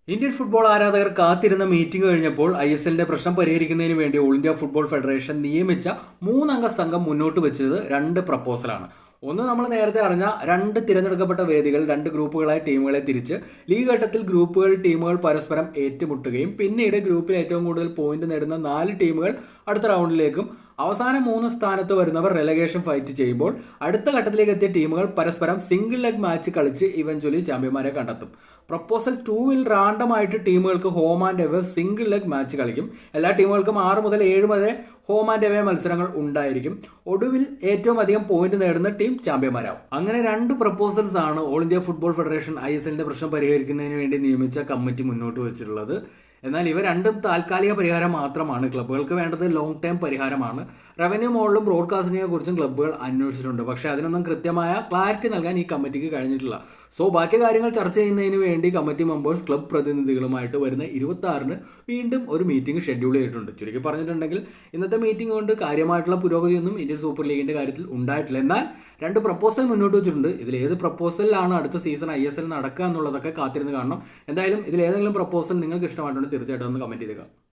Indian football ആരാധകർ കാത്തിരുന്ന meeting കഴിഞ്ഞപ്പോൾ ISLന്റെ പ്രശ്നം പരിഹരിക്കുന്നതിന് വേണ്ടി ഓൾ ഇന്ത്യ ഫുട്ബോൾ ഫെഡറേഷൻ നിയമിച്ച 3 അംഗ സംഘം മുന്നോട്ട് വെച്ചത് 2 പ്രപ്പോസലാണ്. ഒന്ന്, നമ്മൾ നേരത്തെ അറിഞ്ഞ 2 തിരഞ്ഞെടുക്കപ്പെട്ട വേദികൾ 2 ഗ്രൂപ്പുകളായി ടീമുകളെ തിരിച്ച് ലീഗ് ഘട്ടത്തിൽ ടീമുകൾ പരസ്പരം ഏറ്റുമുട്ടുകയും പിന്നീട് ഗ്രൂപ്പിൽ ഏറ്റവും കൂടുതൽ പോയിന്റ് നേടുന്ന 4 ടീമുകൾ അടുത്ത റൗണ്ടിലേക്കും അവസാന 3 സ്ഥാനത്ത് വരുന്നവർ റെലഗേഷൻ ഫൈറ്റ് ചെയ്യുമ്പോൾ അടുത്ത ഘട്ടത്തിലേക്ക് എത്തിയ ടീമുകൾ പരസ്പരം സിംഗിൾ ലെഗ് മാച്ച് കളിച്ച് ഇവഞ്ച്വലി ചാമ്പ്യന്മാരെ കണ്ടെത്തും. പ്രപ്പോസൽ 2-ൽ റാൻഡമായിട്ട് ടീമുകൾക്ക് home and away single leg match കളിക്കും. എല്ലാ ടീമുകൾക്കും 6 മുതൽ 7 വരെ ഹോം ആൻഡ് എവേ മത്സരങ്ങൾ ഉണ്ടായിരിക്കും. ഒടുവിൽ ഏറ്റവും അധികം പോയിന്റ് നേടുന്ന ടീം ചാമ്പ്യന്മാരാവും. അങ്ങനെ 2 പ്രപ്പോസൽസ് ആണ് ഓൾ ഇന്ത്യ ഫുട്ബോൾ ഫെഡറേഷൻ ISLന്റെ പ്രശ്നം പരിഹരിക്കുന്നതിന് വേണ്ടി നിയമിച്ച കമ്മിറ്റി മുന്നോട്ട് വെച്ചിട്ടുള്ളത്. എന്നാൽ ഇവ രണ്ടും താൽക്കാലിക പരിഹാരം മാത്രമാണ്. ക്ലബ്ബുകൾക്ക് വേണ്ടത് ലോങ് ടേം പരിഹാരമാണ്. റവന്യൂ മോഡലും ബ്രോഡ്കാസ്റ്റിങ്ങിനെ കുറിച്ചും ക്ലബ്ബുകൾ അന്വേഷിച്ചിട്ടുണ്ട്. പക്ഷേ അതിനൊന്നും കൃത്യമായ ക്ലാരിറ്റി നൽകാൻ ഈ കമ്മിറ്റിക്ക് കഴിഞ്ഞിട്ടില്ല. സോ ബാക്കി കാര്യങ്ങൾ ചർച്ച ചെയ്യുന്നതിന് വേണ്ടി കമ്മിറ്റി മെമ്പേഴ്സ് ക്ലബ് പ്രതിനിധികളുമായിട്ട് വരുന്ന 26-ന് വീണ്ടും ഒരു മീറ്റിംഗ് ഷെഡ്യൂൾ ചെയ്തിട്ടുണ്ട്. ചുരുക്കി പറഞ്ഞിട്ടുണ്ടെങ്കിൽ ഇന്നത്തെ മീറ്റിംഗ് കൊണ്ട് കാര്യമായിട്ടുള്ള പുരോഗതിയൊന്നും ഇന്ത്യൻ സൂപ്പർ ലീഗിന്റെ കാര്യത്തിൽ ഉണ്ടായിട്ടില്ല. എന്നാൽ 2 പ്രപ്പോസൽ മുന്നോട്ട് വെച്ചിട്ടുണ്ട്. ഇതിൽ ഏത് പ്രപ്പോസലിലാണ് അടുത്ത സീസൺ ISL നടക്കുക എന്നുള്ളതൊക്കെ കാത്തിരുന്ന് കാണണം. എന്തായാലും ഇതിൽ ഏതെങ്കിലും പ്രപ്പോസൽ നിങ്ങൾക്ക് ഇഷ്ടമായിട്ടുണ്ട് തീർച്ചയായിട്ടും ഒന്ന് കമന്റ് ചെയ്തേക്കാം.